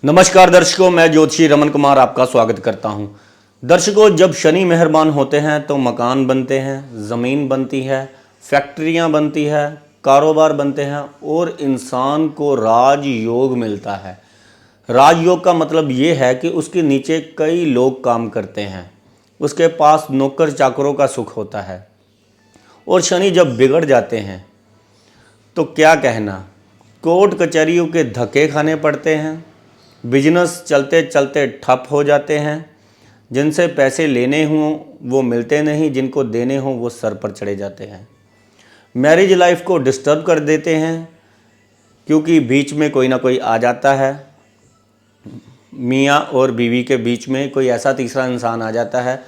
नमस्कार दर्शकों, मैं ज्योतिषी रमन कुमार आपका स्वागत करता हूं। दर्शकों, जब शनि मेहरबान होते हैं तो मकान बनते हैं, ज़मीन बनती है, फैक्ट्रियां बनती है, कारोबार बनते हैं और इंसान को राजयोग मिलता है। राजयोग का मतलब ये है कि उसके नीचे कई लोग काम करते हैं, उसके पास नौकर चाकरों का सुख होता है। और शनि जब बिगड़ जाते हैं तो क्या कहना, कोर्ट कचहरियों के धक्के खाने पड़ते हैं, बिजनेस चलते चलते ठप हो जाते हैं, जिनसे पैसे लेने हों वो मिलते नहीं, जिनको देने हों वो सर पर चढ़े जाते हैं। मैरिज लाइफ को डिस्टर्ब कर देते हैं क्योंकि बीच में कोई ना कोई आ जाता है, मियाँ और बीवी के बीच में कोई ऐसा तीसरा इंसान आ जाता है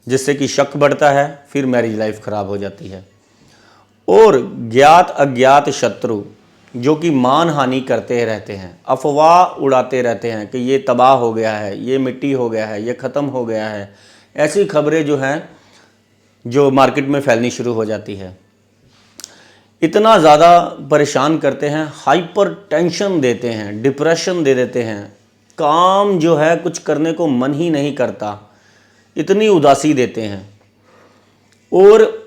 जिससे कि शक बढ़ता है, फिर मैरिज लाइफ ख़राब हो जाती है। और ज्ञात अज्ञात शत्रु जो कि मान हानि करते रहते हैं, अफवाह उड़ाते रहते हैं कि ये तबाह हो गया है, ये मिट्टी हो गया है, ये ख़त्म हो गया है, ऐसी खबरें जो हैं जो मार्केट में फैलनी शुरू हो जाती है। इतना ज़्यादा परेशान करते हैं, हाइपर टेंशन देते हैं, डिप्रेशन दे देते हैं, काम जो है कुछ करने को मन ही नहीं करता, इतनी उदासी देते हैं। और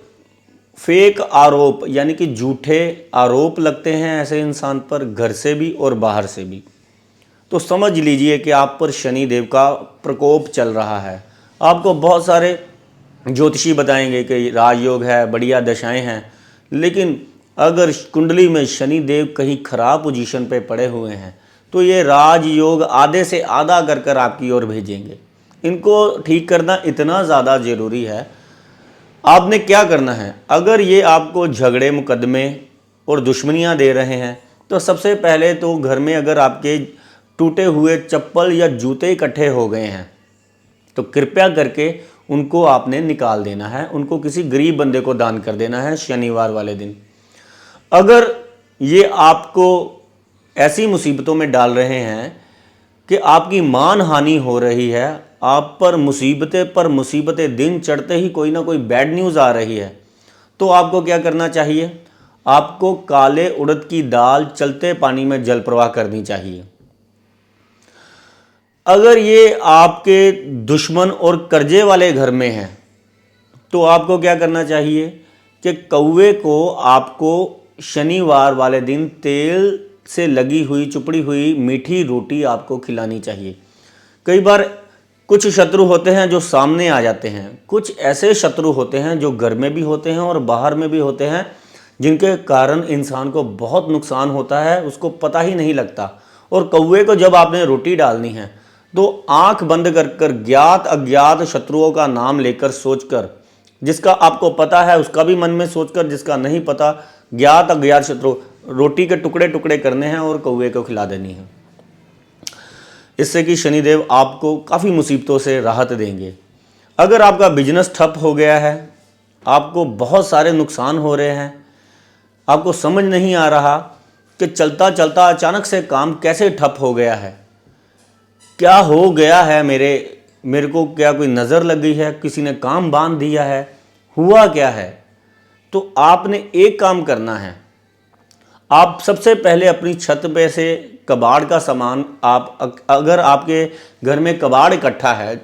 फेक आरोप यानी कि झूठे आरोप लगते हैं ऐसे इंसान पर, घर से भी और बाहर से भी। तो समझ लीजिए कि आप पर शनि देव का प्रकोप चल रहा है। आपको बहुत सारे ज्योतिषी बताएंगे कि राजयोग है, बढ़िया दशाएं हैं, लेकिन अगर कुंडली में शनि देव कहीं खराब पोजीशन पे पड़े हुए हैं तो ये राजयोग आधे से आधा कर कर आपकी ओर भेजेंगे। इनको ठीक करना इतना ज़्यादा ज़रूरी है। आपने क्या करना है, अगर ये आपको झगड़े मुकदमे और दुश्मनियां दे रहे हैं तो सबसे पहले तो घर में अगर आपके टूटे हुए चप्पल या जूते इकट्ठे हो गए हैं तो कृपया करके उनको आपने निकाल देना है, उनको किसी गरीब बंदे को दान कर देना है शनिवार वाले दिन। अगर ये आपको ऐसी मुसीबतों में डाल रहे हैं कि आपकी मान हानि हो रही है, आप पर मुसीबतें दिन चढ़ते ही कोई ना कोई बैड न्यूज़ आ रही है, तो आपको क्या करना चाहिए, आपको काले उड़द की दाल चलते पानी में जल प्रवाह करनी चाहिए। अगर ये आपके दुश्मन और कर्जे वाले घर में हैं तो आपको क्या करना चाहिए कि कौवे को आपको शनिवार वाले दिन तेल से लगी हुई चुपड़ी हुई मीठी रोटी आपको खिलानी चाहिए। कई बार कुछ शत्रु होते हैं जो सामने आ जाते हैं, कुछ ऐसे शत्रु होते हैं जो घर में भी होते हैं और बाहर में भी होते हैं, जिनके कारण इंसान को बहुत नुकसान होता है, उसको पता ही नहीं लगता। और कौवे को जब आपने रोटी डालनी है तो आंख बंद कर कर ज्ञात अज्ञात शत्रुओं का नाम लेकर सोचकर, जिसका आपको पता है उसका भी मन में सोचकर, जिसका नहीं पता ज्ञात अज्ञात शत्रु, रोटी के टुकड़े टुकड़े करने हैं और कौवे को खिला देनी है। इससे कि शनिदेव आपको काफ़ी मुसीबतों से राहत देंगे। अगर आपका बिजनेस ठप हो गया है, आपको बहुत सारे नुकसान हो रहे हैं, आपको समझ नहीं आ रहा कि चलता चलता अचानक से काम कैसे ठप हो गया है, क्या हो गया है, मेरे को क्या कोई नज़र लग गई है, किसी ने काम बांध दिया है, हुआ क्या है, तो आपने एक काम करना है। आप सबसे पहले अपनी छत पे से कबाड़ का सामान, अगर आपके घर में कबाड़ इकट्ठा है,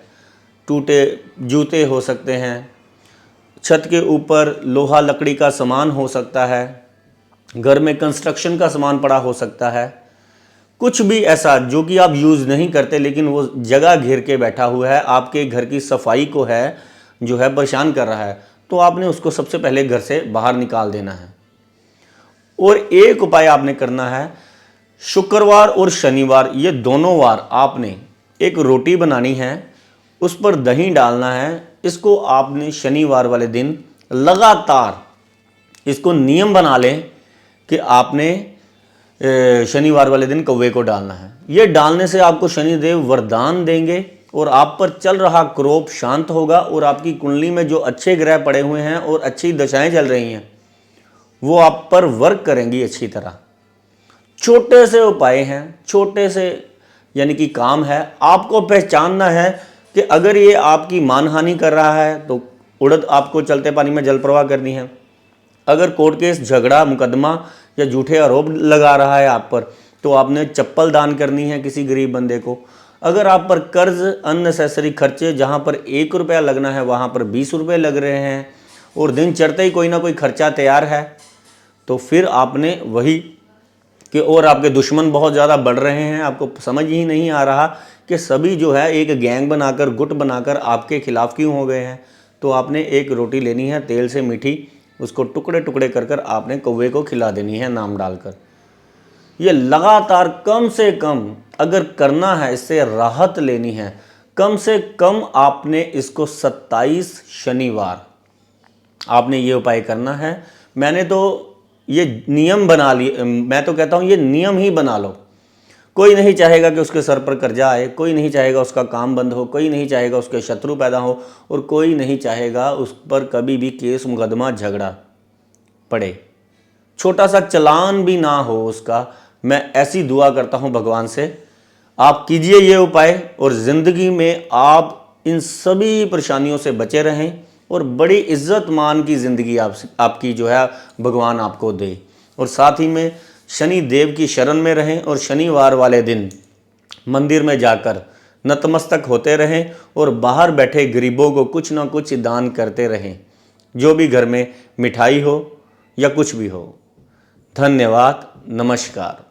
टूटे जूते हो सकते हैं, छत के ऊपर लोहा लकड़ी का सामान हो सकता है, घर में कंस्ट्रक्शन का सामान पड़ा हो सकता है, कुछ भी ऐसा जो कि आप यूज़ नहीं करते लेकिन वो जगह घेर के बैठा हुआ है, आपके घर की सफाई को है जो है परेशान कर रहा है, तो आपने उसको सबसे पहले घर से बाहर निकाल देना है। और एक उपाय आपने करना है, शुक्रवार और शनिवार ये दोनों वार आपने एक रोटी बनानी है, उस पर दही डालना है। इसको आपने शनिवार वाले दिन लगातार इसको नियम बना लें कि आपने शनिवार वाले दिन कौवे को डालना है। ये डालने से आपको शनिदेव वरदान देंगे और आप पर चल रहा क्रोध शांत होगा और आपकी कुंडली में जो अच्छे ग्रह पड़े हुए हैं और अच्छी दशाएं चल रही हैं वो आप पर वर्क करेंगी अच्छी तरह। छोटे से उपाय हैं, छोटे से यानी कि काम है। आपको पहचानना है कि अगर ये आपकी मानहानि कर रहा है तो उड़द आपको चलते पानी में जल प्रवाह करनी है। अगर कोर्ट केस, झगड़ा, मुकदमा या झूठे आरोप लगा रहा है आप पर तो आपने चप्पल दान करनी है किसी गरीब बंदे को। अगर आप पर कर्ज, अननेसेसरी खर्चे, जहाँ पर 1 रुपया लगना है वहाँ पर 20 रुपये लग रहे हैं और दिन चढ़ते ही कोई ना कोई खर्चा तैयार है, तो फिर आपने वही कि और आपके दुश्मन बहुत ज़्यादा बढ़ रहे हैं, आपको समझ ही नहीं आ रहा कि सभी जो है एक गैंग बनाकर, गुट बनाकर आपके खिलाफ क्यों हो गए हैं। तो आपने एक रोटी लेनी है तेल से मीठी, उसको टुकड़े टुकड़े कर कर आपने कौवे को खिला देनी है नाम डालकर। ये लगातार कम से कम अगर करना है, इससे राहत लेनी है, कम से कम आपने इसको 27 शनिवार आपने ये उपाय करना है। मैंने तो ये नियम बना लिए, मैं तो कहता हूँ ये नियम ही बना लो। कोई नहीं चाहेगा कि उसके सर पर कर्जा आए, कोई नहीं चाहेगा उसका काम बंद हो, कोई नहीं चाहेगा उसके शत्रु पैदा हो, और कोई नहीं चाहेगा उस पर कभी भी केस मुकदमा झगड़ा पड़े, छोटा सा चालान भी ना हो उसका। मैं ऐसी दुआ करता हूँ भगवान से। आप कीजिए ये उपाय और ज़िंदगी में आप इन सभी परेशानियों से बचे रहें और बड़ी इज्जत मान की ज़िंदगी आपकी जो है भगवान आपको दे। और साथ ही में शनि देव की शरण में रहें और शनिवार वाले दिन मंदिर में जाकर नतमस्तक होते रहें और बाहर बैठे गरीबों को कुछ ना कुछ दान करते रहें, जो भी घर में मिठाई हो या कुछ भी हो। धन्यवाद, नमस्कार।